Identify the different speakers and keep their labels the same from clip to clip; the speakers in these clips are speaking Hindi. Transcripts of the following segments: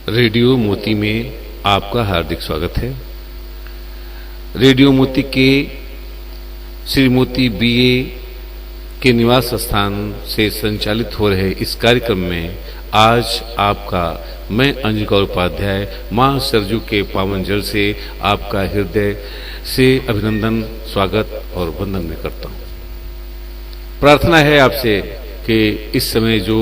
Speaker 1: रेडियो मोती में आपका हार्दिक स्वागत है। रेडियो मोती के श्री मोती बीए के निवास स्थान से संचालित हो रहे इस कार्यक्रम में आज आपका मैं अंजुका उपाध्याय मां सरजू के पावन जल से आपका हृदय से अभिनंदन, स्वागत और वंदन मैं करता हूँ। प्रार्थना है आपसे कि इस समय जो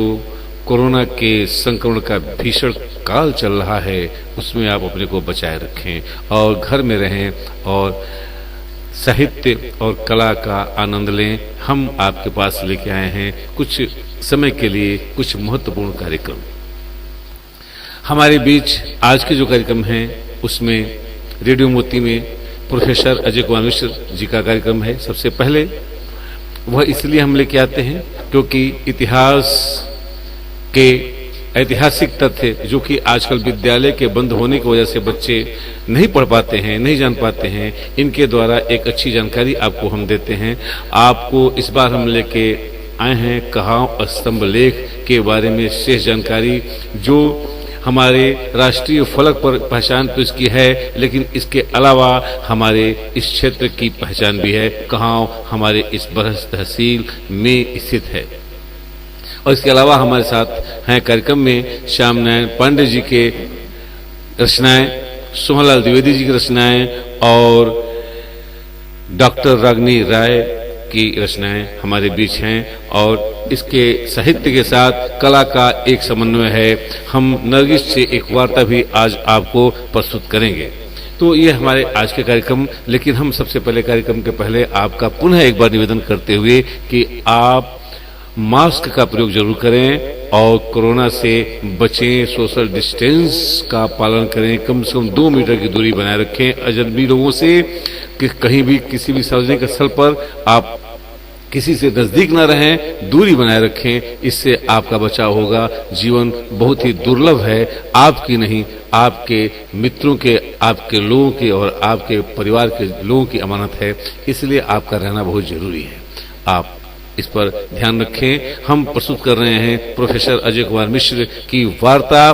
Speaker 1: कोरोना के संक्रमण का भीषण काल चल रहा है उसमें आप अपने को बचाए रखें और घर में रहें और साहित्य और कला का आनंद लें। हम आपके पास लेके आए हैं कुछ समय के लिए कुछ महत्वपूर्ण कार्यक्रम। हमारे बीच आज के जो कार्यक्रम हैं उसमें रेडियो मोती में प्रोफेसर अजय कुमार मिश्र जी का कार्यक्रम है। सबसे पहले वह इसलिए हम लेके आते हैं क्योंकि इतिहास के ऐतिहासिक तथ्य जो कि आजकल विद्यालय के बंद होने की वजह से बच्चे नहीं पढ़ पाते हैं, नहीं जान पाते हैं, इनके द्वारा एक अच्छी जानकारी आपको हम देते हैं। आपको इस बार हम लेके आए हैं कहाव स्तंभ लेख के बारे में शेष जानकारी, जो हमारे राष्ट्रीय फलक पर पहचान तो इसकी है, लेकिन इसके अलावा हमारे इस क्षेत्र की पहचान भी है। कहाव हमारे इस बरहस तहसील में स्थित है। और इसके अलावा हमारे साथ हैं कार्यक्रम में श्याम नारायण पांडे जी के रचनाएं, सुमनलाल द्विवेदी जी की रचनाएं और डॉक्टर रागिनी राय की रचनाएं हमारे बीच हैं। और इसके साहित्य के साथ कला का एक समन्वय है। हम नरगिस से एक वार्ता भी आज आपको प्रस्तुत करेंगे। तो ये हमारे आज के कार्यक्रम। लेकिन हम सबसे पहले कार्यक्रम के पहले आपका पुनः एक बार निवेदन करते हुए कि आप मास्क का प्रयोग जरूर करें और कोरोना से बचें, सोशल डिस्टेंस का पालन करें, कम से कम 2 मीटर की दूरी बनाए रखें अजनबी लोगों से। कि कहीं भी किसी भी सार्वजनिक स्थल पर आप किसी से नजदीक न रहें, दूरी बनाए रखें, इससे आपका बचाव होगा। जीवन बहुत ही दुर्लभ है, आपकी नहीं, आपके मित्रों के, आपके लोगों की और आपके परिवार के लोगों की अमानत है, इसलिए आपका रहना बहुत जरूरी है। आप इस पर ध्यान रखें। हम प्रस्तुत कर रहे हैं प्रोफेसर अजय कुमार मिश्र की वार्ता,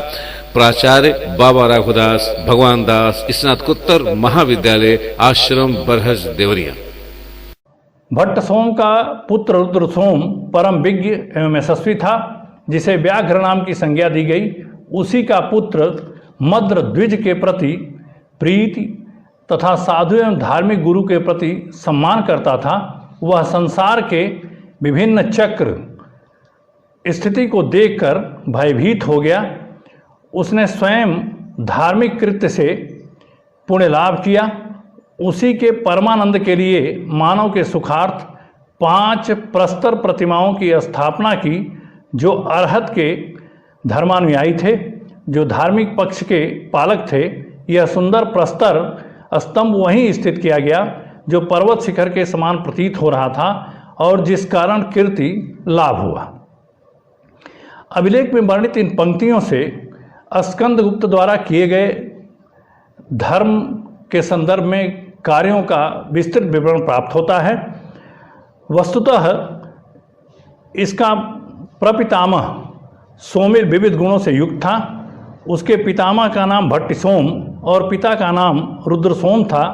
Speaker 1: प्राचार्य बाबा राघवदास भगवान दास स्नातकोत्तर महाविद्यालय आश्रम बरहज देवरिया।
Speaker 2: भट्ट सोम का पुत्र रुद्र सोम परम विज्ञ एवं यशस्वी था, जिसे व्याघ्र नाम की संज्ञा दी गई। उसी का पुत्र मद्र द्विज के प्रति प्रीति तथा साधु एवं धार्मिक गुरु के प्रति सम्मान करता था। वह संसार के विभिन्न चक्र स्थिति को देखकर भयभीत हो गया। उसने स्वयं धार्मिक कृत्य से पुण्य लाभ किया। उसी के परमानंद के लिए मानव के सुखार्थ 5 प्रस्तर प्रतिमाओं की स्थापना की, जो अरहत के धर्मानुयायी थे, जो धार्मिक पक्ष के पालक थे। यह सुंदर प्रस्तर स्तंभ वहीं स्थित किया गया जो पर्वत शिखर के समान प्रतीत हो रहा था और जिस कारण कीर्ति लाभ हुआ। अभिलेख में वर्णित इन पंक्तियों से स्कंदगुप्त द्वारा किए गए धर्म के संदर्भ में कार्यों का विस्तृत विवरण प्राप्त होता है। वस्तुतः इसका प्रपितामह सोमिर विविध गुणों से युक्त था। उसके पितामह का नाम भट्टिसोम और पिता का नाम रुद्रसोम था,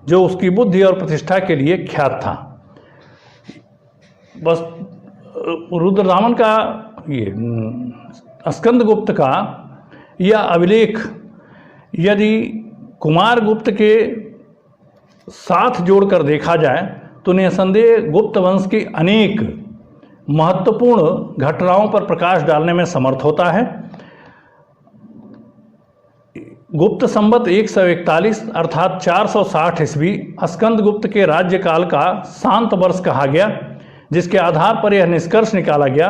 Speaker 2: जो उसकी बुद्धि और प्रतिष्ठा के लिए ख्यात था। बस रुद्रदामन का ये स्कंदगुप्त का यह अभिलेख यदि कुमारगुप्त के साथ जोड़कर देखा जाए तो निसंदेह गुप्त वंश की अनेक महत्वपूर्ण घटनाओं पर प्रकाश डालने में समर्थ होता है। गुप्त संवत 141 अर्थात 460 ईस्वी स्कंदगुप्त के राज्यकाल का शांत वर्ष कहा गया, जिसके आधार पर यह निष्कर्ष निकाला गया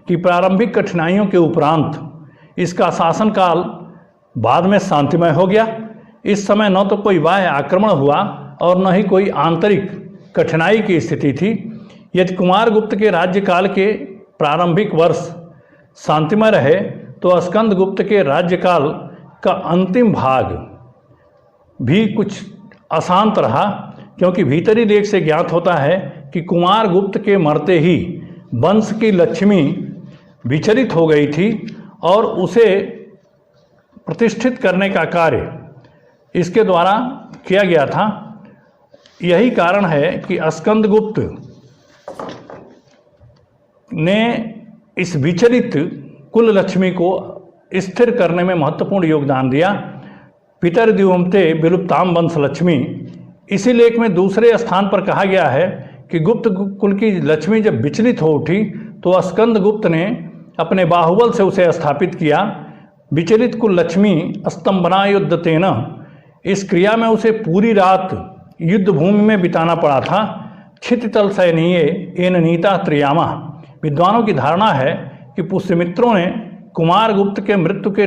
Speaker 2: कि प्रारंभिक कठिनाइयों के उपरांत इसका शासनकाल बाद में शांतिमय हो गया। इस समय न तो कोई बाह्य आक्रमण हुआ और न ही कोई आंतरिक कठिनाई की स्थिति थी। यदि कुमारगुप्त के राज्यकाल के प्रारंभिक वर्ष शांतिमय रहे तो स्कंदगुप्त के राज्यकाल का अंतिम भाग भी कुछ अशांत रहा, क्योंकि भीतरी लेख से ज्ञात होता है कि कुमारगुप्त के मरते ही वंश की लक्ष्मी विचलित हो गई थी और उसे प्रतिष्ठित करने का कार्य इसके द्वारा किया गया था। यही कारण है कि स्कंदगुप्त ने इस विचलित कुल लक्ष्मी को स्थिर करने में महत्वपूर्ण योगदान दिया। पितरद्युम्ते विलुप्ताम वंश लक्ष्मी, इसी लेख में दूसरे स्थान पर कहा गया है कि गुप्त कुल की लक्ष्मी जब विचलित हो उठी तो स्कंदगुप्त ने अपने बाहुबल से उसे स्थापित किया। विचलित कुल लक्ष्मी स्तंभना युद्धतेन, इस क्रिया में उसे पूरी रात युद्ध भूमि में बिताना पड़ा था। क्षितितल सैनीय एन नीता त्रियामा, विद्वानों की धारणा है कि पुष्यमित्रों ने कुमार गुप्त के मृत्यु के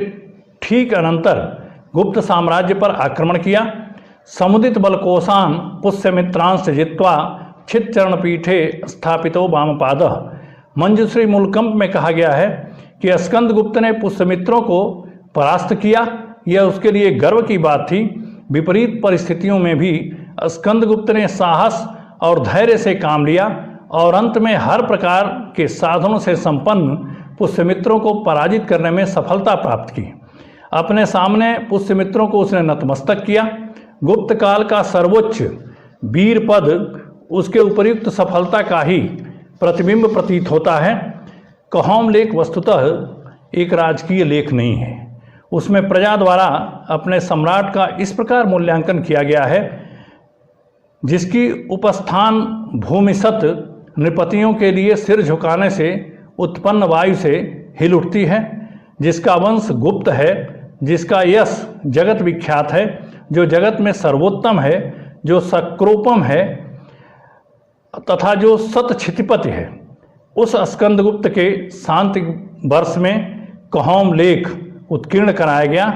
Speaker 2: ठीक अनंतर गुप्त साम्राज्य पर आक्रमण किया। समुदित बलकोशान पुष्यमित्रांश जित्वा छित चरण पीठे स्थापितो वामपाद, मंजुश्री मूलकंप में कहा गया है कि स्कंदगुप्त ने पुष्यमित्रों को परास्त किया। यह उसके लिए गर्व की बात थी। विपरीत परिस्थितियों में भी स्कंदगुप्त ने साहस और धैर्य से काम लिया और अंत में हर प्रकार के साधनों से संपन्न पुष्यमित्रों को पराजित करने में सफलता प्राप्त की। अपने सामने पुष्यमित्रों को उसने नतमस्तक किया। गुप्त काल का सर्वोच्च वीर पद उसके उपयुक्त सफलता का ही प्रतिबिंब प्रतीत होता है। कौम लेख वस्तुतः एक राजकीय लेख नहीं है। उसमें प्रजा द्वारा अपने सम्राट का इस प्रकार मूल्यांकन किया गया है जिसकी उपस्थान भूमिसत नृपतियों के लिए सिर झुकाने से उत्पन्न वायु से हिल उठती है, जिसका वंश गुप्त है, जिसका यश जगत विख्यात है, जो जगत में सर्वोत्तम है, जो सक्रोपम है तथा जो सतक्षितिपति है। उस स्कंदगुप्त के शांति वर्ष में कौम लेख उत्कीर्ण कराया गया।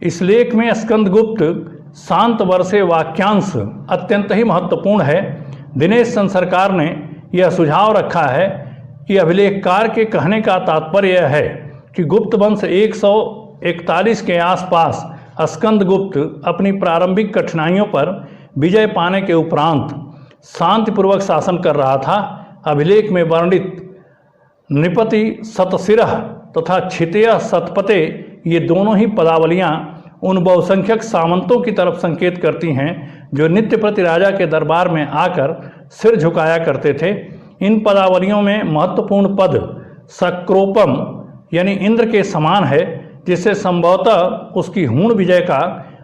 Speaker 2: इस लेख में स्कंदगुप्त शांत वर्षे वाक्यांश अत्यंत ही महत्वपूर्ण है। दिनेश संसरकार ने यह सुझाव रखा है कि अभिलेखकार के कहने का तात्पर्य यह है कि गुप्त वंश 141 के आसपास स्कंदगुप्त अपनी प्रारंभिक कठिनाइयों पर विजय पाने के उपरांत शांतिपूर्वक शासन कर रहा था। अभिलेख में वर्णित नृपति सतशिरः तथा क्षितय सतपते, ये दोनों ही पदावलियां उन बहुसंख्यक सामंतों की तरफ संकेत करती हैं जो नित्य प्रति राजा के दरबार में आकर सिर झुकाया करते थे। इन पदावलियों में महत्वपूर्ण पद सक्रोपम यानी इंद्र के समान है, जिससे संभवतः उसकी हूण विजय का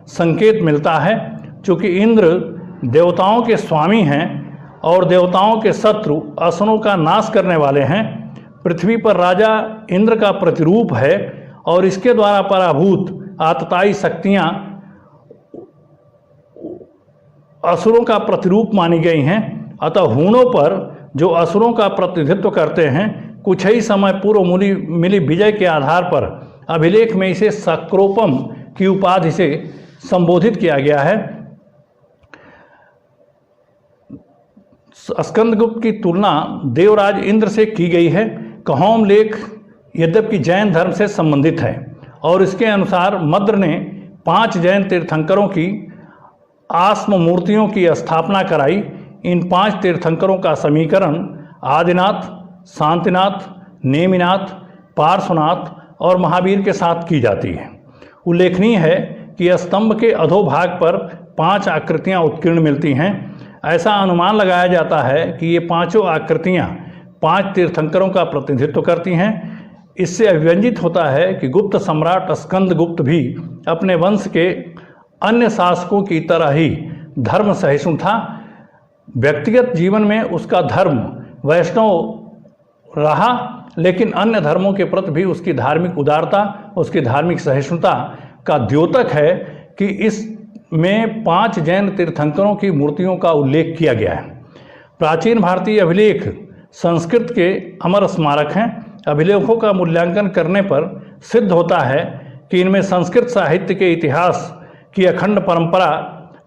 Speaker 2: संकेत मिलता है। चूँकि इंद्र देवताओं के स्वामी हैं और देवताओं के शत्रु असुरों का नाश करने वाले हैं, पृथ्वी पर राजा इंद्र का प्रतिरूप है और इसके द्वारा पराभूत आतताई शक्तियाँ असुरों का प्रतिरूप मानी गई हैं। अतः हूणों पर जो असुरों का प्रतिनिधित्व करते हैं, कुछ ही समय पूर्व मिली विजय के आधार पर अभिलेख में इसे सक्रोपम की उपाधि से संबोधित किया गया है। स्कंदगुप्त की तुलना देवराज इंद्र से की गई है। कौम लेख यद्यपि जैन धर्म से संबंधित है और इसके अनुसार मद्र ने 5 जैन तीर्थंकरों की आस्म मूर्तियों की स्थापना कराई। इन 5 तीर्थंकरों का समीकरण आदिनाथ, शांतिनाथ, नेमिनाथ, पार्श्वनाथ और महावीर के साथ की जाती है। उल्लेखनीय है कि स्तंभ के अधोभाग पर 5 आकृतियां उत्कीर्ण मिलती हैं। ऐसा अनुमान लगाया जाता है कि ये पांचों आकृतियां 5 तीर्थंकरों का प्रतिनिधित्व करती हैं। इससे अभिव्यंजित होता है कि गुप्त सम्राट स्कंदगुप्त भी अपने वंश के अन्य शासकों की तरह ही धर्म सहिष्णु था। व्यक्तिगत जीवन में उसका धर्म वैष्णव रहा, लेकिन अन्य धर्मों के प्रति भी उसकी धार्मिक उदारता, उसकी धार्मिक सहिष्णुता का द्योतक है कि इसमें 5 जैन तीर्थंकरों की मूर्तियों का उल्लेख किया गया है। प्राचीन भारतीय अभिलेख संस्कृत के अमर स्मारक हैं। अभिलेखों का मूल्यांकन करने पर सिद्ध होता है कि इनमें संस्कृत साहित्य के इतिहास की अखंड परंपरा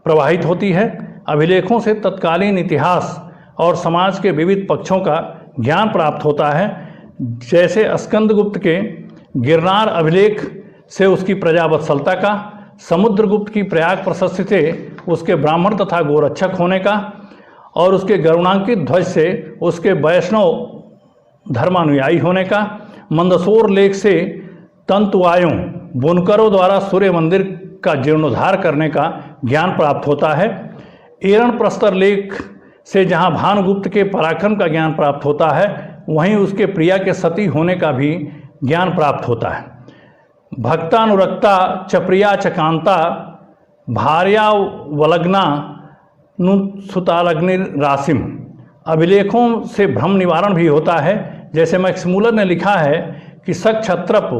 Speaker 2: प्रवाहित होती है। अभिलेखों से तत्कालीन इतिहास और समाज के विविध पक्षों का ज्ञान प्राप्त होता है। जैसे स्कंदगुप्त के गिरनार अभिलेख से उसकी प्रजावत्सलता का, समुद्रगुप्त की प्रयाग प्रशस्ति से उसके ब्राह्मण तथा गोरक्षक होने का और उसके गरुणांकित ध्वज से उसके वैष्णव धर्मानुयायी होने का, मंदसौर लेख से तंतुवायों बुनकरों द्वारा सूर्य मंदिर का जीर्णोद्धार करने का ज्ञान प्राप्त होता है। एरण प्रस्तर लेख से जहाँ भानुगुप्त के पराक्रम का ज्ञान प्राप्त होता है, वहीं उसके प्रिया के सती होने का भी ज्ञान प्राप्त होता है। भक्तानुरक्ता चप्रिया चकांता भार्या वलग्ना नुत्सुतालग्नि राशिम। अभिलेखों से भ्रम निवारण भी होता है। जैसे मैक्स मूलर ने लिखा है कि शक क्षत्रप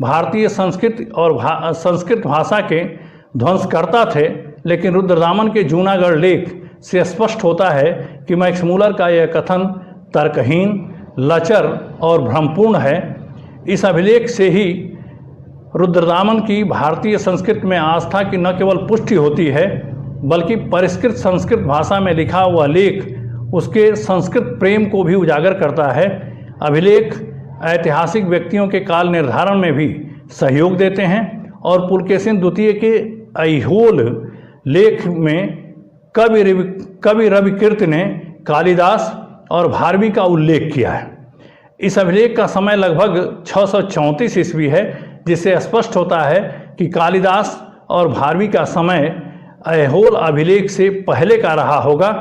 Speaker 2: भारतीय संस्कृत भाषा के ध्वंसकर्ता थे, लेकिन रुद्रदामन के जूनागढ़ लेख से स्पष्ट होता है कि मैक्स मूलर का यह कथन तर्कहीन, लचर और भ्रमपूर्ण है। इस अभिलेख से ही रुद्रदामन की भारतीय संस्कृत में आस्था की न केवल पुष्टि होती है, बल्कि परिष्कृत संस्कृत भाषा में लिखा हुआ लेख उसके संस्कृत प्रेम को भी उजागर करता है। अभिलेख ऐतिहासिक व्यक्तियों के काल निर्धारण में भी सहयोग देते हैं और पुलकेशिन द्वितीय के ऐहोल लेख में कवि रविकीर्त ने कालिदास और भारवी का उल्लेख किया है। इस अभिलेख का समय लगभग 634 ईस्वी है, जिससे स्पष्ट होता है कि कालिदास और भारवी का समय ऐहोल अभिलेख से पहले का रहा होगा।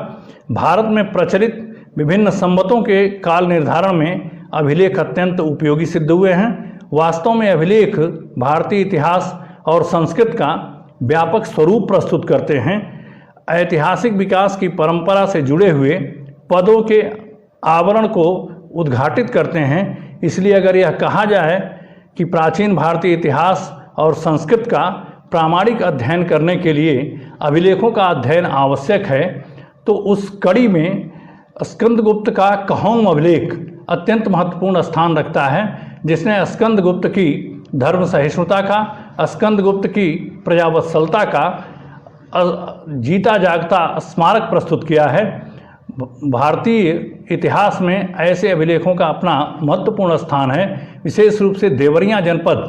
Speaker 2: भारत में प्रचलित विभिन्न संवतों के काल निर्धारण में अभिलेख अत्यंत उपयोगी सिद्ध हुए हैं। वास्तव में अभिलेख भारतीय इतिहास और संस्कृत का व्यापक स्वरूप प्रस्तुत करते हैं। ऐतिहासिक विकास की परंपरा से जुड़े हुए पदों के आवरण को उद्घाटित करते हैं। इसलिए अगर यह कहा जाए कि प्राचीन भारतीय इतिहास और संस्कृत का प्रामाणिक अध्ययन करने के लिए अभिलेखों का अध्ययन आवश्यक है, तो उस कड़ी में स्कंदगुप्त का कहोम अभिलेख अत्यंत महत्वपूर्ण स्थान रखता है, जिसने स्कंदगुप्त की धर्म सहिष्णुता का, स्कंदगुप्त की प्रजावत्सलता का जीता जागता स्मारक प्रस्तुत किया है। भारतीय इतिहास में ऐसे अभिलेखों का अपना महत्वपूर्ण स्थान है। विशेष रूप से देवरिया जनपद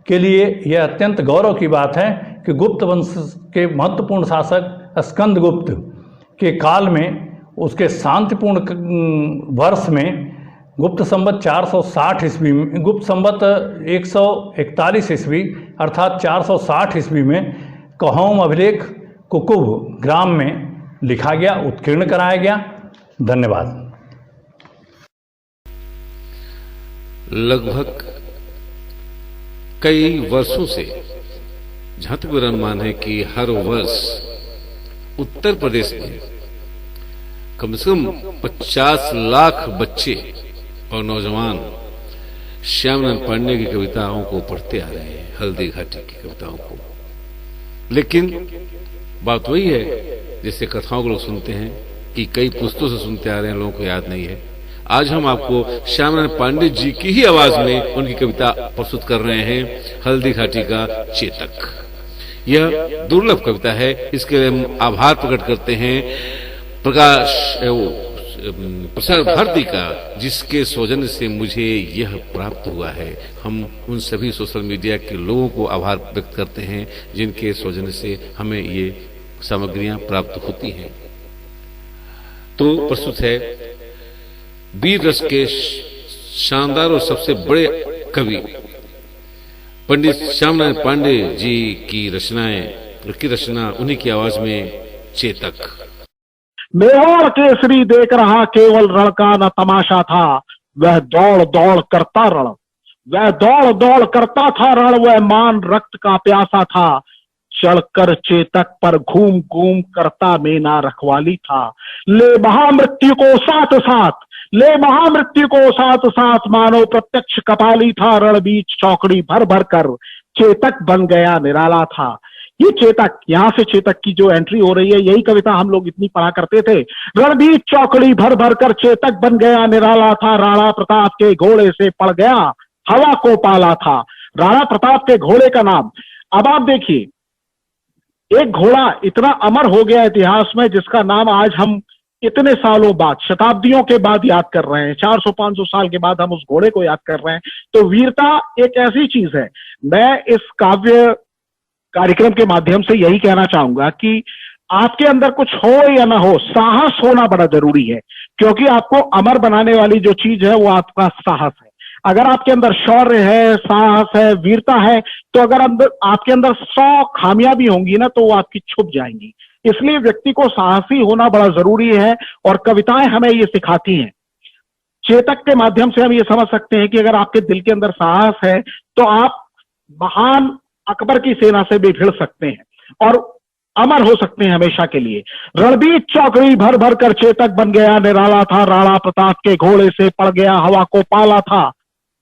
Speaker 2: के लिए यह अत्यंत गौरव की बात है कि गुप्त वंश के महत्वपूर्ण शासक स्कंदगुप्त के काल में, उसके शांतिपूर्ण वर्ष में, गुप्त संवत 460 ईस्वी में, गुप्त संवत 141 ईस्वी अर्थात 460 ईस्वी में कहोम अभिलेख कुकुब ग्राम में लिखा गया, उत्कीर्ण कराया गया। धन्यवाद।
Speaker 1: लगभग कई वर्षों से जहां तक मेरा अनुमान है कि हर वर्ष उत्तर प्रदेश में कम से कम 50 लाख बच्चे और नौजवान श्यामनारायण पांडे की कविताओं को पढ़ते आ रहे हैं, हल्दी घाटी की कविताओं को। लेकिन बात वही है, जैसे कथाओं को लोग सुनते हैं कि कई पुस्तकों से सुनते आ रहे हैं, लोगों को याद नहीं है। आज हम आपको श्यामनारायण पांडे जी की ही आवाज में उनकी कविता प्रस्तुत कर रहे हैं, हल्दी घाटी का चेतक। यह दुर्लभ कविता है, इसके लिए हम आभार प्रकट करते हैं प्रसार भारती का, जिसके सौजन्य से मुझे यह प्राप्त हुआ है। हम उन सभी सोशल मीडिया के लोगों को आभार व्यक्त करते हैं जिनके सौजन्य से हमें ये सामग्रियां प्राप्त होती हैं। तो प्रस्तुत है वीर रस के शानदार और सबसे बड़े कवि पंडित श्यामनारायण पांडे जी की रचना उन्हीं की आवाज में चेतक।
Speaker 3: मेवाड़ केसरी देख रहा केवल रण का न तमाशा था, वह दौड़ दौड़ करता रण, वह दौड़ दौड़ करता था रण, वह मान रक्त का प्यासा था, चढ़कर चेतक पर घूम घूम करता मेना रखवाली था। ले महामृत्यु को साथ साथ, ले महामृत्यु को साथ साथ, मानो प्रत्यक्ष कपाली था, रण बीच चौकड़ी भर भर कर चेतक बन गया निराला था। ये चेतक, यहां से चेतक की जो एंट्री हो रही है, यही कविता हम लोग इतनी पढ़ा करते थे। रणबीर चौकड़ी भर भर कर चेतक बन गया निराला था, राणा प्रताप के घोड़े से पड़ गया हवा को पाला था। राणा प्रताप के घोड़े का नाम, अब आप देखिए, एक घोड़ा इतना अमर हो गया इतिहास में, जिसका नाम आज हम इतने सालों बाद, शताब्दियों के बाद याद कर रहे हैं, 400-500 साल के बाद हम उस घोड़े को याद कर रहे हैं। तो वीरता एक ऐसी चीज है। मैं इस काव्य कार्यक्रम के माध्यम से यही कहना चाहूंगा कि आपके अंदर कुछ हो या ना हो, साहस होना बड़ा जरूरी है, क्योंकि आपको अमर बनाने वाली जो चीज है वो आपका साहस है। अगर आपके अंदर शौर्य है, साहस है, वीरता है, तो अगर अंदर आपके अंदर 100 खामियां भी होंगी ना, तो वो आपकी छुप जाएंगी। इसलिए व्यक्ति को साहसी होना बड़ा जरूरी है और कविताएं हमें ये सिखाती हैं। चेतक के माध्यम से हम ये समझ सकते हैं कि अगर आपके दिल के अंदर साहस है तो आप महान अकबर की सेना से भी भिड़ सकते हैं और अमर हो सकते हैं हमेशा के लिए। रणबीर चौकड़ी भर भर कर चेतक बन गया, निराला था राणा प्रताप के घोड़े से, पड़ गया हवा को पाला था,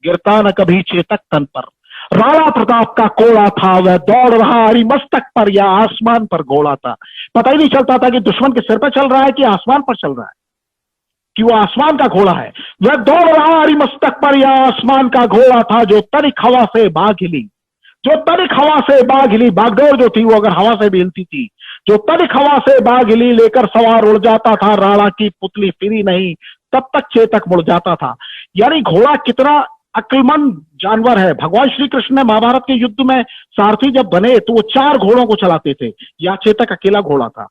Speaker 3: गिरता न कभी चेतक तन पर। राणा प्रताप का कोड़ा था, वह दौड़ रहा हरी मस्तक पर या आसमान पर घोड़ा था। पता ही नहीं चलता था कि दुश्मन के सिर पर चल रहा है कि आसमान पर चल रहा है, कि वो आसमान का घोड़ा है। वह दौड़ रहा हरी मस्तक पर या आसमान का घोड़ा था, जो तनिक हवा से बाग हिली, जो तनिक हवा से बाग हिली। बागडोर जो थी वो अगर हवा से भी हिलती थी, जो तनिक हवा से बाग हिली, लेकर सवार उड़ जाता था, राणा की पुतली फिरी नहीं, तब तक चेतक मुड़ जाता था। यानी घोड़ा कितना अक्लमंद जानवर है। भगवान श्री कृष्ण ने महाभारत के युद्ध में सारथी जब बने तो वो 4 घोड़ों को चलाते थे, या चेतक अकेला घोड़ा था।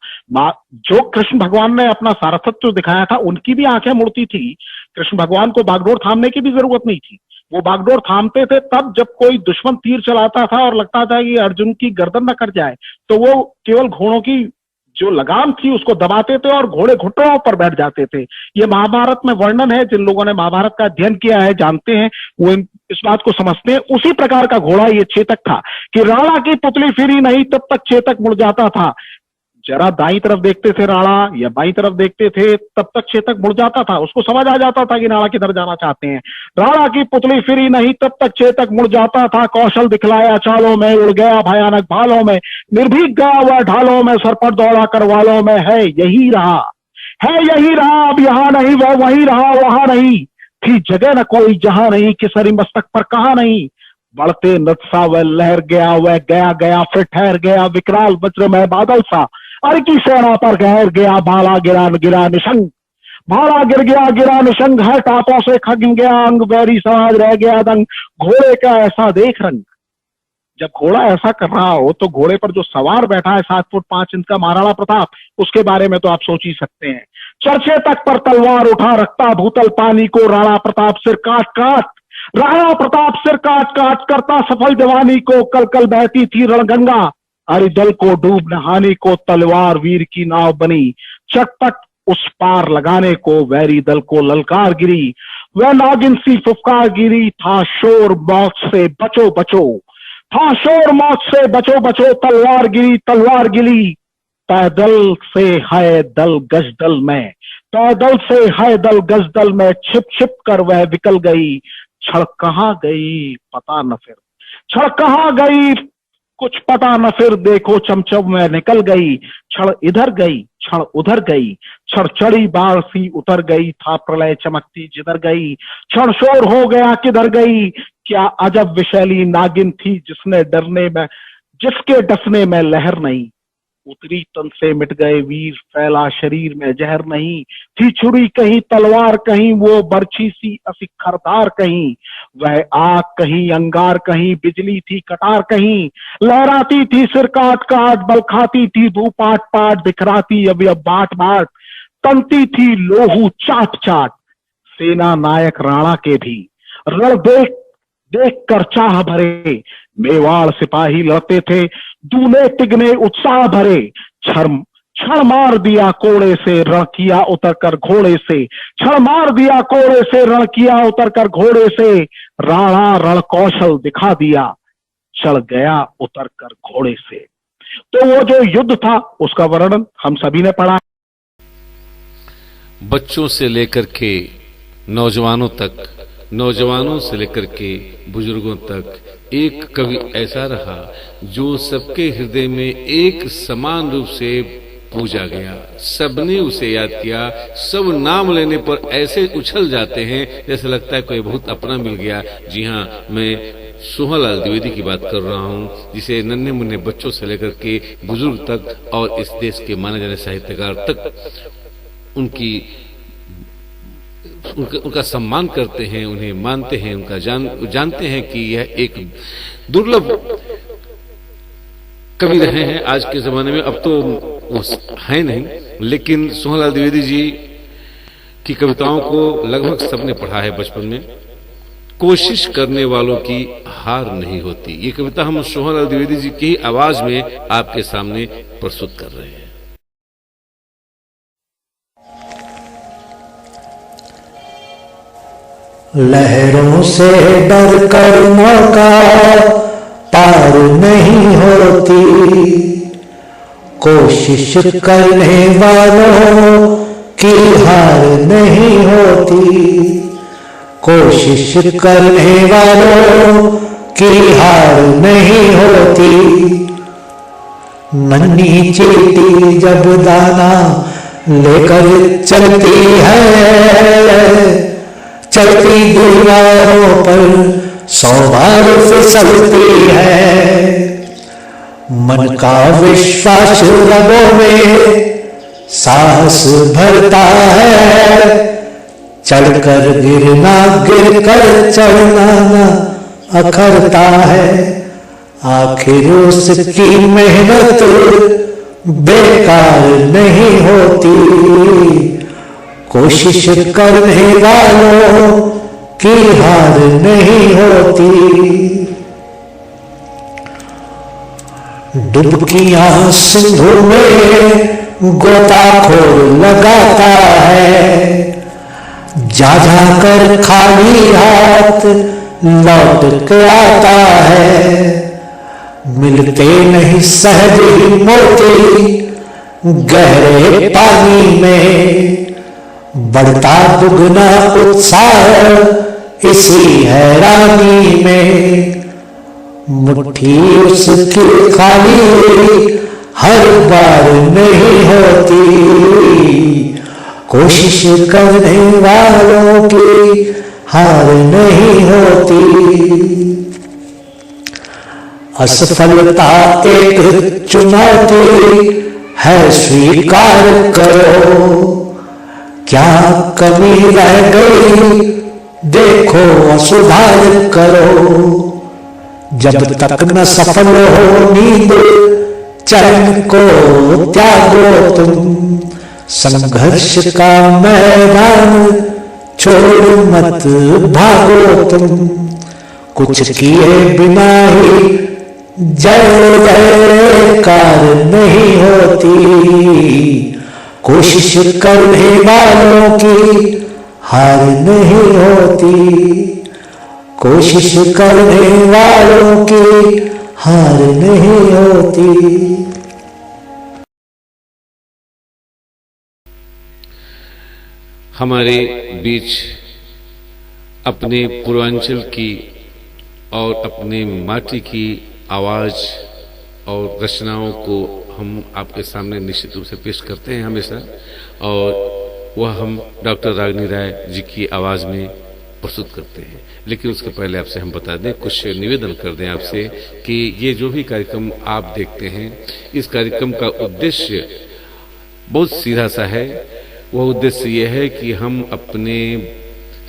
Speaker 3: जो कृष्ण भगवान ने अपना सारथत्व दिखाया था, उनकी भी आंखें मुड़ती थी। कृष्ण भगवान को बागडोर थामने की भी जरूरत नहीं थी। वो बागडोर थामते थे तब जब कोई दुश्मन तीर चलाता था और लगता था कि अर्जुन की गर्दन न कट जाए, तो वो केवल घोड़ों की जो लगाम थी उसको दबाते थे और घोड़े घुटनों पर बैठ जाते थे। ये महाभारत में वर्णन है। जिन लोगों ने महाभारत का अध्ययन किया है जानते हैं, वो इस बात को समझते हैं। उसी प्रकार का घोड़ा ये चेतक था कि राणा की पुतली फिरी नहीं, तब तक चेतक मुड़ जाता था। जरा दाईं तरफ देखते थे राणा या बाईं तरफ देखते थे, तब तक चेतक मुड़ जाता था। उसको समझ आ जाता था कि राणा किधर जाना चाहते हैं। राणा की पुतली फिरी नहीं, तब तक चेतक मुड़ जाता था। कौशल दिखलाया चालों में, उड़ गया भयानक भालों में, निर्भीक गया वह ढालों में, सर पर दौड़ा करवालों में, है यही रहा, है यही रहा, अब यहाँ नहीं वह वहीं रहा वहां नहीं, थी जगह न कोई जहां नहीं, किसरी मस्तक पर कहा नहीं। बढ़ते नत्सा वह लहर गया, वह गया गया फिर ठहर गया, विकराल वज्र में बादल सा, अर की सेना पर गहर गया, भाला गिरा गिरा निशंग, भाला गिर गया गिरा निशंग, है टापों से खगिन गया अंग, बैरी समाज रह गया दंग, घोड़े का ऐसा देख रंग। जब घोड़ा ऐसा कर रहा हो तो घोड़े पर जो सवार बैठा है 7 फुट 5 इंच का महाराणा प्रताप, उसके बारे में तो आप सोच ही सकते हैं। चर्चे तक पर तलवार उठा रखता भूतल पानी को, राणा प्रताप सिर काट काट, राणा प्रताप सिर काट काट करता सफल जवानी को, कल कल बहती थी रणगंगा, अरिदल को डूब नहाने को, तलवार वीर की नाव बनी, चटपट उस पार लगाने को, वैरी दल को ललकार गिरी, वह नागिन सी फुफकार गिरी, था शोर मौत से बचो बचो, था शोर मौत से बचो बचो, तलवार गिरी तलवार गिरी, पैदल से है दल गजदल में, पैदल से है दल गजदल में, छिप छिप कर वह विकल गई, छड़ कहाँ गई पता न फिर, छड़ कहाँ गई कुछ पता न फिर, देखो चमचम में निकल गई, छड़ इधर गई छड़ उधर गई, छड़ चढ़ी बाढ़ सी उतर गई, था प्रलय चमकती जिधर गई, क्षण शोर हो गया किधर गई, क्या अजब विशैली नागिन थी जिसने डरने में, जिसके डसने में लहर नहीं, उतरी तन से मिट गए वीर, फैला शरीर में जहर नहीं, थी छुरी कहीं तलवार कहीं, वो बर्छी सी असिखरदार कहीं, वह आग कहीं अंगार कहीं, बिजली थी कटार कहीं, लहराती थी सिर काट काट, बल खाती थी धू पाट पाट, बिखराती अवयव बाट बाट, तनती थी लोहू चाट चाट, सेना नायक राणा के भी रण देख देख कर चाह भरे, मेवाड़ सिपाही लड़ते थे दूने तिगने उत्साह भरे, क्षण मार दिया कोड़े से रण किया उतर कर घोड़े से, क्षण मार दिया कोड़े से रण किया उतर कर घोड़े से, राणा रण कौशल दिखा दिया चढ़ गया उतर कर घोड़े से। तो वो जो युद्ध था उसका वर्णन हम सभी ने पढ़ा।
Speaker 1: बच्चों से लेकर के नौजवानों तक, नौजवानों से लेकर के बुजुर्गों तक एक कवि ऐसा रहा जो सबके हृदय में एक समान रूप से पूजा गया। सबने उसे याद किया। सब नाम लेने पर ऐसे उछल जाते हैं जैसे लगता है कोई बहुत अपना मिल गया। जी हाँ, मैं सोहनलाल द्विवेदी की बात कर रहा हूँ, जिसे नन्हे मुन्ने बच्चों से लेकर के बुजुर्ग तक और इस देश के माने जाने साहित्यकार तक उनका सम्मान करते हैं, उन्हें मानते हैं, उनका जानते हैं कि यह एक दुर्लभ कवि रहे हैं आज के जमाने में। अब तो वो है नहीं, लेकिन सोहनलाल द्विवेदी जी की कविताओं को लगभग सबने पढ़ा है बचपन में। कोशिश करने वालों की हार नहीं होती। ये कविता हम सोहनलाल द्विवेदी जी की आवाज में आपके सामने प्रस्तुत कर रहे हैं।
Speaker 4: लहरों से डर कर नौका पार नहीं होती, कोशिश करने वालों की हार नहीं होती, कोशिश करने वालों की हार नहीं होती। नन्ही चींटी जब दाना लेकर चलती है, चलती दीवारों पर 100 बार फिसलती है। मन का विश्वास रगों में साहस भरता है, चढ़कर गिरना गिरकर चढ़ना न अखरता है। आखिर उसकी मेहनत बेकार नहीं होती, कोशिश करने वालों की हार नहीं होती। डुबकियां सिंधु में गोताखोर लगाता है, जा जा कर खाली हाथ लौट के आता है। मिलते नहीं सहज ही मोती गहरे पानी में, बढ़ता दुगना उत्साह इसी हैरानी में। मुट्ठी उसकी खाली हर बार नहीं होती, कोशिश करने वालों की हार नहीं होती। असफलता एक चुनौती है, स्वीकार करो। क्या कमी रह गई देखो सुधार करो। जब तक न सफल हो नींद चैन को त्यागो तुम, संघर्ष का मैदान छोड़ मत भागो तुम। कुछ किए बिना ही जय जयकार नहीं होती, कोशिश करने वालों की हार नहीं होती, कोशिश करने वालों की हार नहीं होती।
Speaker 1: हमारे बीच अपने पूर्वांचल की और अपने माटी की आवाज और रचनाओं को हम आपके सामने निश्चित रूप से पेश करते हैं हमेशा, और वह हम डॉक्टर रागिनी राय जी की आवाज में प्रस्तुत करते हैं। लेकिन उसके पहले आपसे हम बता दें, कुछ निवेदन कर दें आपसे कि ये जो भी कार्यक्रम आप देखते हैं, इस कार्यक्रम का उद्देश्य बहुत सीधा सा है। वह उद्देश्य यह है कि हम अपने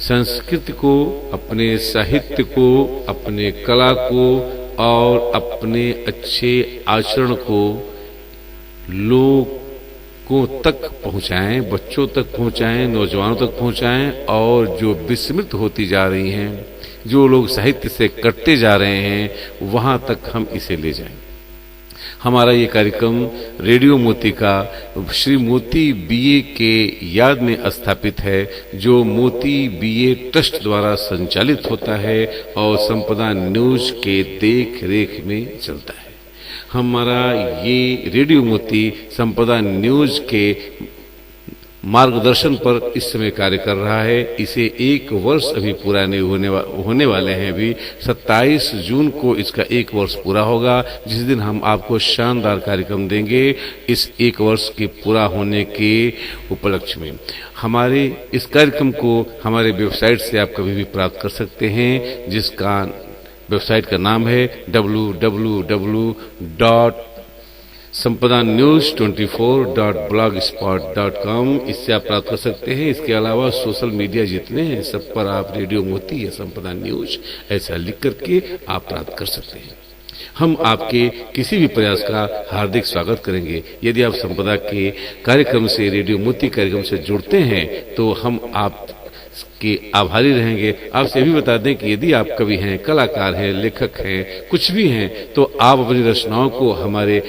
Speaker 1: संस्कृति को, अपने साहित्य को, अपने कला को और अपने अच्छे आचरण को लोगों तक पहुंचाएं, बच्चों तक पहुंचाएं, नौजवानों तक पहुंचाएं, और जो विस्मृत होती जा रही हैं, जो लोग साहित्य से कटते जा रहे हैं, वहां तक हम इसे ले जाएं। हमारा ये कार्यक्रम रेडियो मोती का श्री मोती बीए के याद में स्थापित है, जो मोती बीए ट्रस्ट द्वारा संचालित होता है और संपदा न्यूज के देख रेख में चलता है। हमारा ये रेडियो मोती संपदा न्यूज के मार्गदर्शन पर इस समय कार्य कर रहा है। इसे 1 वर्ष अभी पूरा नहीं होने वाले हैं। अभी 27 जून को इसका 1 वर्ष पूरा होगा, जिस दिन हम आपको शानदार कार्यक्रम देंगे इस 1 वर्ष के पूरा होने के उपलक्ष्य में। हमारे इस कार्यक्रम को हमारे वेबसाइट से आप कभी भी प्राप्त कर सकते हैं, जिसका वेबसाइट का नाम है www.sampadanews24.blogspot.com। इससे आप प्राप्त कर सकते हैं। इसके अलावा सोशल मीडिया जितने हैं, सब पर आप रेडियो मोती या संपदा न्यूज ऐसा लिख करके आप प्राप्त कर सकते हैं। हम आपके किसी भी प्रयास का हार्दिक स्वागत करेंगे। यदि आप संपदा के कार्यक्रम से, रेडियो मोती कार्यक्रम से जुड़ते हैं, तो हम आप कि आभारी रहेंगे। आपसे भी बता दें कि यदि आप कवि हैं, कलाकार हैं, लेखक हैं, कुछ भी हैं, तो आप अपनी रचनाओं को हमारे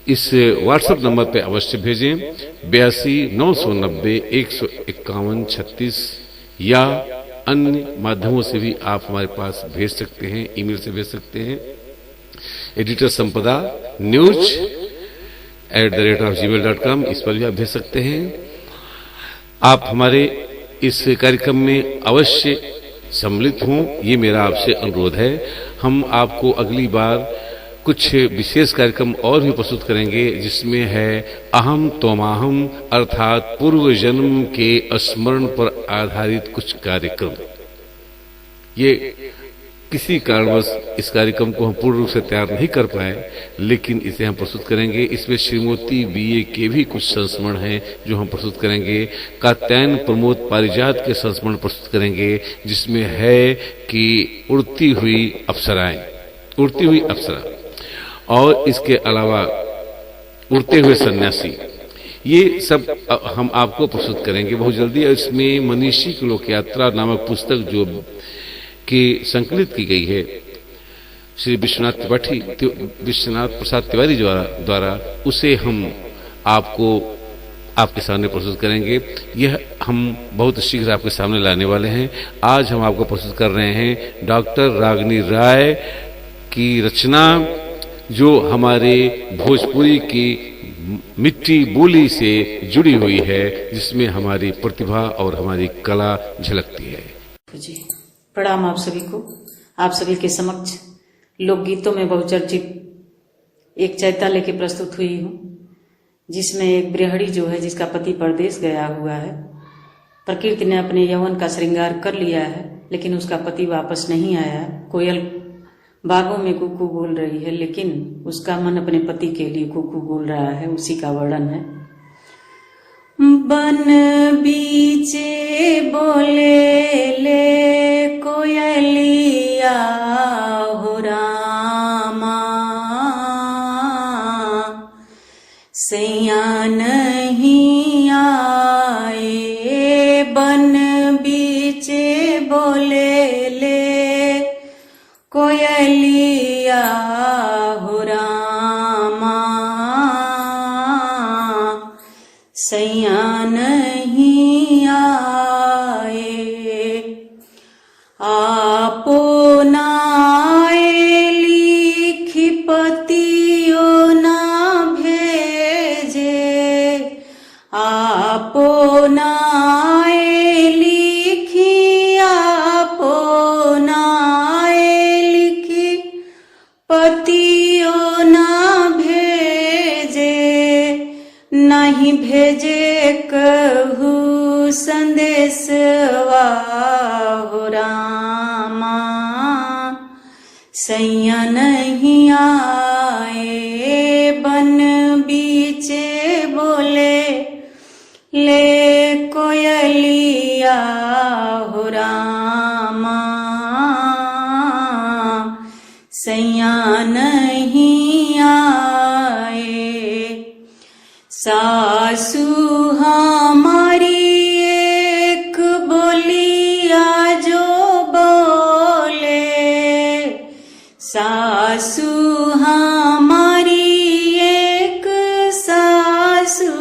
Speaker 1: इस व्हाट्सएप नंबर पे अवश्य भेजें 82 990 151 36 या अन्य माध्यमों से भी आप हमारे पास भेज सकते हैं, ईमेल से भेज सकते हैं। एडिटर संपदा news@gmail.com इस पर भी आप भेज सकते हैं। आप हमारे इस कार्यक्रम में अवश्य सम्मिलित हों, ये मेरा आपसे अनुरोध है। हम आपको अगली बार कुछ विशेष कार्यक्रम और भी प्रस्तुत करेंगे, जिसमें है अहम तोमाहम अर्थात पूर्व जन्म के स्मरण पर आधारित कुछ कार्यक्रम। ये किसी कारणवश इस कार्यक्रम को हम पूर्ण रूप से तैयार नहीं कर पाए, लेकिन इसे हम प्रस्तुत करेंगे। इसमें श्रीमती बीए के भी कुछ संस्मरण हैं जो हम प्रस्तुत करेंगे। कात्यायन प्रमोद पारिजात के संस्मरण प्रस्तुत करेंगे, जिसमें है कि उड़ती हुई अप्सराएं, उड़ती हुई अप्सरा, और इसके अलावा उड़ते हुए सन्यासी, ये सब हम आपको प्रस्तुत करेंगे बहुत जल्दी। इसमें मनीषी की लोक यात्रा नामक पुस्तक जो कि संकलित की गई है श्री विश्वनाथ प्रसाद तिवारी द्वारा, उसे हम आपको आपके सामने प्रस्तुत करेंगे। यह हम बहुत शीघ्र आपके सामने लाने वाले हैं। आज हम आपको प्रस्तुत कर रहे हैं डॉक्टर रागिनी राय की रचना, जो हमारे भोजपुरी की मिट्टी बोली से जुड़ी हुई है, जिसमें हमारी प्रतिभा और हमारी कला झलकती है।
Speaker 5: जी, प्रणाम आप सभी को। आप सभी के समक्ष लोकगीतों में बहुचर्चित एक चैता लेके प्रस्तुत हुई हूँ, जिसमें एक गृहिणी जो है, जिसका पति परदेश गया हुआ है। प्रकृति ने अपने यौवन का श्रृंगार कर लिया है, लेकिन उसका पति वापस नहीं आया। कोयल बागों में कुकू बोल रही है, लेकिन उसका मन अपने पति के लिए कुकू बोल रहा है। उसी का वर्णन है। बन बीचे बोले ले कोयलिया हो रामा, सैया नहीं आए। बन बीचे बोले ले कोयलिया हो रामा, सैया नहीं आए। आपो नाए लिखी पतियो ना भेजे, आपो नाए लिखी, आपो नाए लिखी पतियो ना भेजे। नहीं भेजे कहू संदेशवा हो रामा, सैया नहीं आए। बन बीचे बोले ले कोयलिया हो रामा, सैया नहीं आए। सासू हमारी एक बोलिया जो बोले, सासू हमारी एक, सासू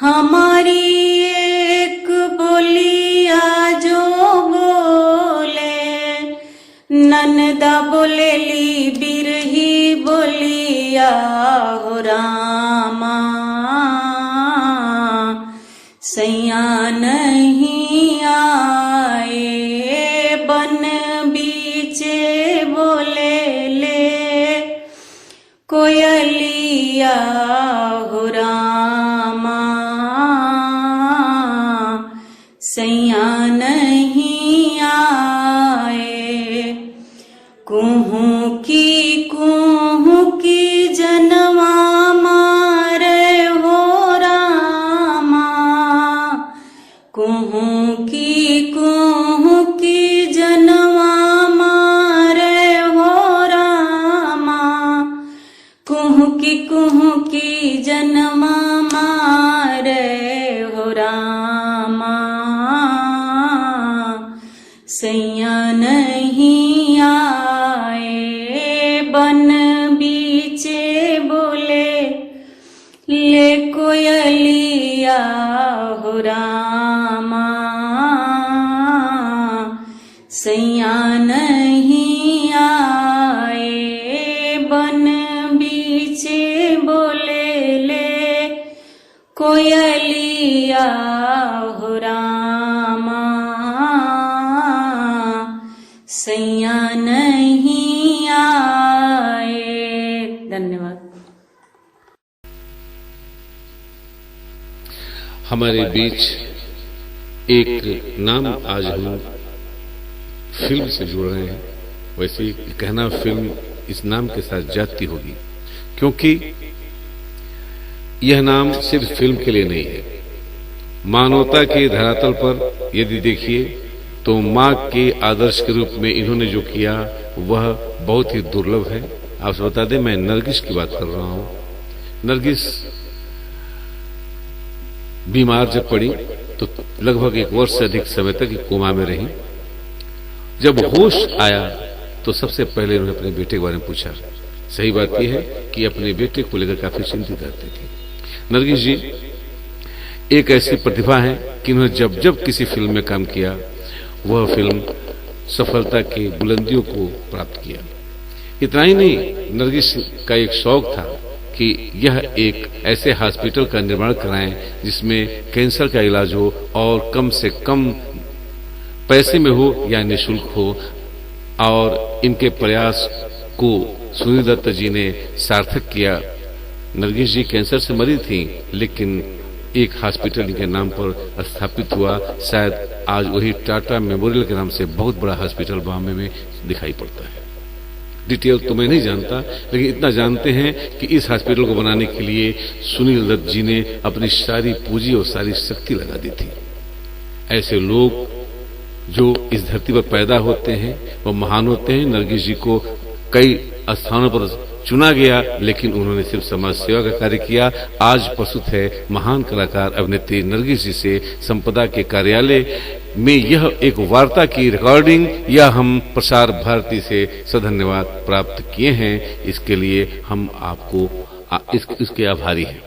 Speaker 5: हमारी एक बोलिया जो बोले। ननदा बोलेली बिरही बोलिया हो रामा, सैया नहीं आए। बन बीचे बोले ले कोयलिया हो रामा, सैया नहीं आए। कुहू की जनवा मारे हो रामा, कुहू की जनवा मारे हो रामा, कुहू की जनवा मारे हो रामा, रामा सैया नहीं आए, बन बीचे बोले ले कोयलिया हो रामा सैया नहीं आए। धन्यवाद।
Speaker 1: हमारे बीच एक नाम आज हम फिल्म से जुड़ रहे हैं। वैसे कहना फिल्म इस नाम के साथ जाती होगी, क्योंकि यह नाम सिर्फ फिल्म के लिए नहीं है। मानवता के धरातल पर यदि देखिए तो माँ के आदर्श के रूप में इन्होंने जो किया वह बहुत ही दुर्लभ है। आपसे बता दें, मैं नरगिस की बात कर रहा हूं। नरगिस बीमार जब पड़ी तो लगभग 1 वर्ष से अधिक समय तक कोमा में रही। जब होश आया तो सबसे पहले उन्होंने अपने बेटे के बारे में पूछा। सही बात यह है कि अपने बेटे को लेकर काफी चिंतित रहती थी। नरगिस जी एक ऐसी प्रतिभा है कि उन्होंने जब जब किसी फिल्म में काम किया वह फिल्म सफलता की बुलंदियों को प्राप्त किया। इतना ही नहीं, नरगिस का एक शौक था कि यह एक ऐसे हॉस्पिटल का निर्माण कराएं जिसमें कैंसर का इलाज हो और कम से कम पैसे में हो या निःशुल्क हो। और इनके प्रयास को सुनील दत्त जी ने सार्थक किया। नरगिस जी कैंसर से मरी थी, लेकिन एक हॉस्पिटल इनके नाम पर स्थापित हुआ। शायद आज वही टाटा मेमोरियल के नाम से बहुत बड़ा हॉस्पिटल बॉम्बे में दिखाई पड़ता है। डिटेल तो मैं नहीं जानता, लेकिन इतना जानते हैं कि इस हॉस्पिटल को बनाने के लिए सुनील दत्त जी ने अपनी सारी पूंजी और सारी शक्ति लगा दी थी। ऐसे लोग जो इस धरती पर पैदा होते हैं वो महान होते हैं। नरगिस जी को कई स्थानों पर चुना गया, लेकिन उन्होंने सिर्फ समाज सेवा का कार्य किया। आज प्रस्तुत है महान कलाकार अभिनेत्री नरगिस जी से संपदा के कार्यालय में यह एक वार्ता की रिकॉर्डिंग। यह हम प्रसार भारती से सधन्यवाद प्राप्त किए हैं। इसके लिए हम आपको इसके आभारी हैं।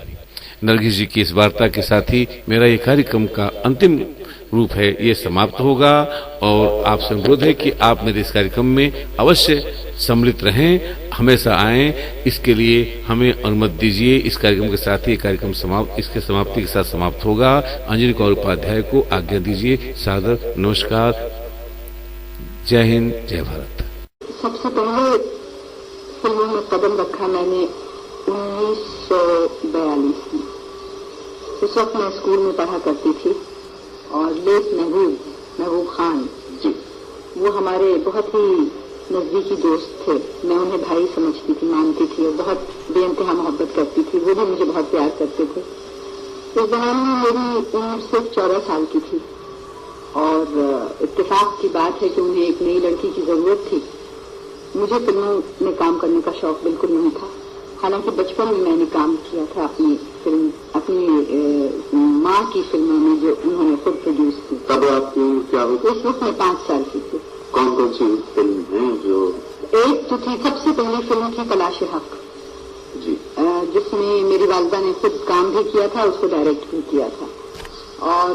Speaker 1: नरगिस जी की इस वार्ता के साथ ही मेरा ये कार्यक्रम का अंतिम रूप है ये समाप्त होगा, और आपसे अनुरोध है कि आप मेरे इस कार्यक्रम में अवश्य सम्मिलित रहें, हमेशा आएं। इसके लिए हमें अनुमति दीजिए। इस कार्यक्रम के साथ ही कार्यक्रम इसके समाप्ति के साथ समाप्त होगा। अंजनी कौर उपाध्याय को आज्ञा दीजिए। सादर नमस्कार। जय हिंद, जय भारत।
Speaker 6: सबसे पहले फिल्मों में कदम रखा मैंने 1942 में। उस वक्त मैं स्कूल में पढ़ा करती थी और लेट महबूब खान जी, वो हमारे बहुत ही नजदीकी दोस्त थे। मैं उन्हें भाई समझती थी, मानती थी और बहुत बेइंतहा मोहब्बत करती थी। वो भी मुझे बहुत प्यार करते थे। उस दौरान में मेरी उम्र सिर्फ 14 साल की थी और इत्तेफाक की बात है कि उन्हें एक नई लड़की की जरूरत थी। मुझे फिल्मों में काम करने का शौक बिल्कुल नहीं था। हालांकि बचपन में मैंने काम किया था अपनी माँ की फिल्मों में जो उन्होंने खुद प्रोड्यूस की।
Speaker 7: तब आपकी क्या हुई?
Speaker 6: उस वक्त मैं 5 साल की थी।
Speaker 7: कौन कौन सी फिल्म है जो?
Speaker 6: एक तो थी, सबसे पहली फिल्म थी तलाश हक
Speaker 7: जी,
Speaker 6: जिसमें मेरी वालिदा ने खुद काम भी किया था, उसको डायरेक्ट भी किया था। और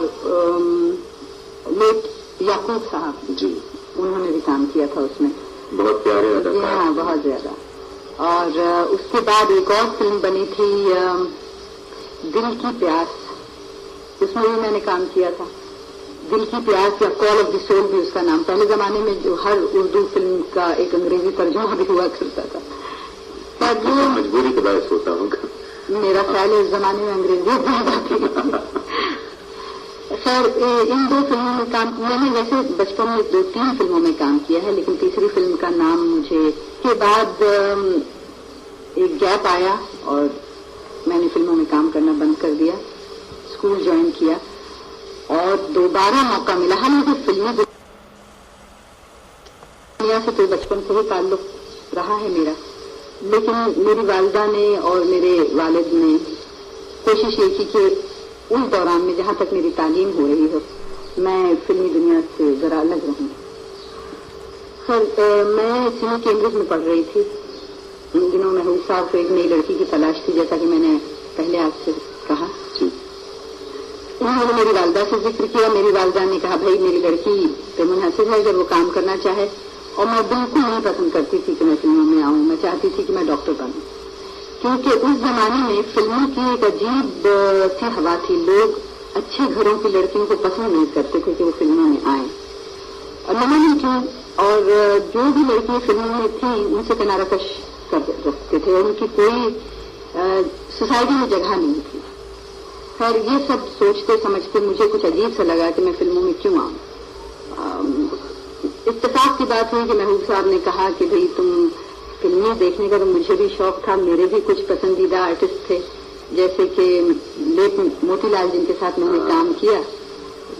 Speaker 6: लेट याकूब साहब जी, उन्होंने भी काम किया था उसमें।
Speaker 7: बहुत प्यारे अदाकार।
Speaker 6: हाँ, बहुत ज्यादा। और उसके बाद एक और फिल्म बनी थी दिल की प्यास, उसमें भी मैंने काम किया था। दिल की प्यास या कॉल ऑफ द सोल भी उसका नाम। पहले जमाने में जो हर उर्दू फिल्म का एक अंग्रेजी तर्जुमा भी हुआ करता था। तब
Speaker 7: मजबूरी के बायस होता होगा।
Speaker 6: मेरा ख्याल है उस जमाने में अंग्रेजी ज्यादा थी। खैर, इन 2 फिल्मों में काम मैंने वैसे बचपन में 2-3 फिल्मों में काम किया है, लेकिन तीसरी फिल्म का नाम मुझे के बाद एक गैप आया और मैंने फिल्मों में काम करना बंद कर दिया। स्कूल ज्वाइन किया और दोबारा मौका मिला। हालांकि फिल्में दुनिया से तो बचपन से ही ताल्लुक रहा है मेरा, लेकिन मेरी वालिदा ने और मेरे वालिद ने कोशिश ये की कि उस दौरान में जहां तक मेरी तालीम हो रही हो मैं फिल्मी दुनिया से जरा अलग रहूं। खैर, मैं सिने कैम्ब्रिज में पढ़ रही थी। इन दिनों महबूब साहब को एक नई लड़की की तलाश थी, जैसा कि मैंने पहले आपसे कहा। उन्होंने मेरी वालदा से जिक्र किया। मेरी वालदा ने कहा भाई मेरी लड़की पे मुनहसिर है जब वो काम करना चाहे, और मैं बिल्कुल नहीं पसंद करती थी कि मैं फिल्मों में आऊं। मैं चाहती थी कि मैं डॉक्टर बनूं, क्योंकि उस जमाने में फिल्मों की एक अजीब सी हवा थी। लोग अच्छे घरों की लड़कियों को पसंद नहीं करते थे कि वो फिल्मों में आए, और न मालूम क्यों। और जो भी लड़कियां फिल्मों में थी उनसे किनारा कश कर रखते थे, और उनकी कोई सोसाइटी में जगह नहीं थी। खैर ये सब सोचते समझते मुझे कुछ अजीब सा लगा कि मैं फिल्मों में क्यों आऊं। इत्तेफाक की बात हुई कि महबूब साहब ने कहा कि भाई तुम फिल्में देखने का तो मुझे भी शौक था। मेरे भी कुछ पसंदीदा आर्टिस्ट थे, जैसे कि लेट मोतीलाल जिनके साथ मैंने काम किया,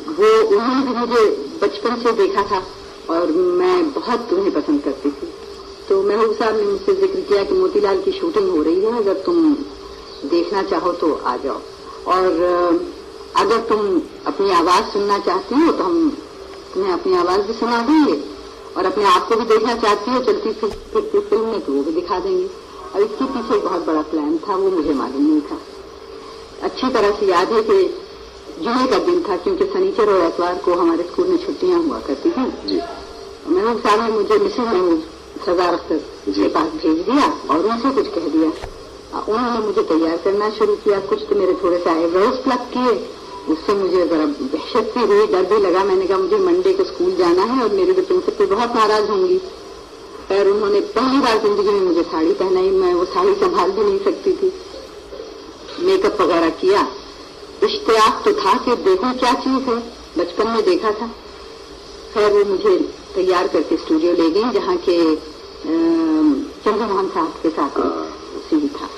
Speaker 6: वो उन्होंने भी मुझे बचपन से देखा था और मैं बहुत उन्हें पसंद करती थी। तो महबूब साहब ने मुझसे जिक्र किया कि मोतीलाल की शूटिंग हो रही है, अगर तुम देखना चाहो तो आ जाओ, और अगर तुम अपनी आवाज सुनना चाहती हो तो हम तुम्हें अपनी आवाज भी सुना देंगे, और अपने आप को भी देखना चाहती हो चलती फिरती फिल्म में तो वो भी दिखा देंगे। और इसके पीछे एक बहुत बड़ा प्लान था, वो मुझे मालूम नहीं था। अच्छी तरह से याद है कि जुमे का दिन था, क्योंकि शनिचर और एतवार को हमारे स्कूल में छुट्टियां हुआ करती थी। महबूब साहब ने मुझे मिसेज महबूब सरदार अख्तर के पास भेज दिया और उनसे कुछ कह दिया। उन्होंने मुझे तैयार करना शुरू किया। कुछ तो मेरे थोड़े से आईब्रोज प्लग किए, उससे मुझे जरा दहशत सी हुई, डर भी लगा। मैंने कहा मुझे मंडे को स्कूल जाना है और मेरी तो प्रिंसिपल बहुत नाराज होंगी। पर उन्होंने पहली बार जिंदगी में मुझे साड़ी पहनाई, मैं वो साड़ी संभाल भी नहीं सकती थी। मेकअप वगैरह किया। इश्तियाक तो था कि देखो क्या चीज है, बचपन में देखा था। खैर वो मुझे तैयार करके स्टूडियो ले गई, जहाँ के चंद्रमोहन साहब के साथ सीन था।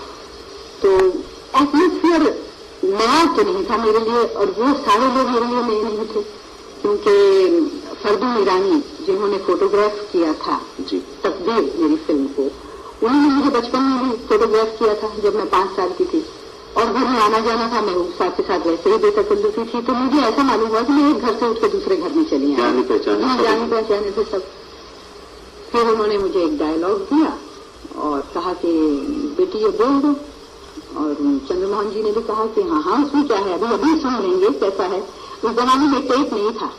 Speaker 6: तो एटमोस्फियर नया तो नहीं था मेरे लिए, और वो सारे लोग मेरे लिए नए नहीं थे, क्योंकि फरदून ईरानी जिन्होंने फोटोग्राफ किया था तकदीर मेरी फिल्म को, उन्होंने मुझे बचपन में भी फोटोग्राफ किया था जब मैं 5 साल की थी, और घर में आना जाना था। महबूब साहब के साथ वैसे ही बेतकल्लुफी थी, तो मुझे ऐसा मालूम हुआ कि मैं एक घर से उठ के दूसरे घर में चली आई। जाने पहचाने थे सब। फिर उन्होंने मुझे एक डायलॉग दिया और कहा कि बेटी ये बोल दो, और चंद्रमोहन जी ने भी कहा कि हाँ हाँ उसमें क्या है, अभी अभी सुन लेंगे कैसा है। उस जमाने में टेप नहीं था,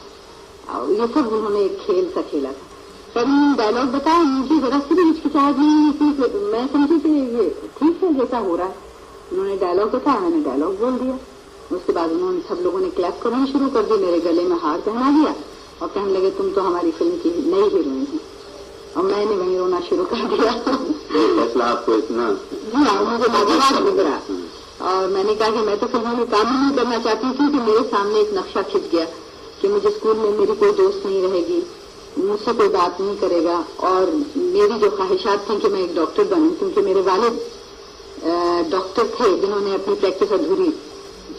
Speaker 6: और ये सब उन्होंने एक खेल सा खेला था। फिर डायलॉग बताया, मुझे जरा सी भी हिचकिचाहट नहीं थी, मैं समझी कि ये ठीक है जैसा हो रहा है। उन्होंने डायलॉग बताया, मैंने डायलॉग बोल दिया। उसके बाद उन्होंने सब लोगों ने क्लैप करना शुरू कर दी, मेरे गले में हार पहना दिया और कहने लगे तुम तो हमारी फिल्म की नई हीरोइन हो, और मैंने वहीं रोना शुरू कर दिया।
Speaker 7: फैसला आपको इतना
Speaker 6: हाँ, मुझे मजेदार गुजरा। और मैंने कहा कि मैं तो फिल्मों में काम नहीं करना चाहती थी, कि मेरे सामने एक नक्शा खिंच गया कि मुझे स्कूल में मेरी कोई दोस्त नहीं रहेगी, मुझसे कोई बात नहीं करेगा, और मेरी जो ख्वाहिशात थी कि मैं एक डॉक्टर बनूं, क्योंकि मेरे वालिद डॉक्टर थे जिन्होंने अपनी प्रैक्टिस अधूरी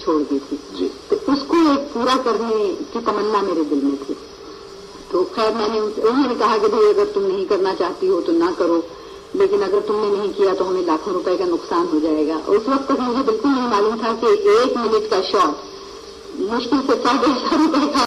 Speaker 6: छोड़ दी थी, तो उसको एक पूरा करने की तमन्ना मेरे दिल में थी। तो खैर उन्होंने कहा कि भाई अगर तुम नहीं करना चाहती हो तो ना करो, लेकिन अगर तुमने नहीं किया तो हमें लाखों रुपए का नुकसान हो जाएगा। उस वक्त तक मुझे बिल्कुल नहीं मालूम था कि 1 मिनट का शॉट मुश्किल से 1.5 रुपए का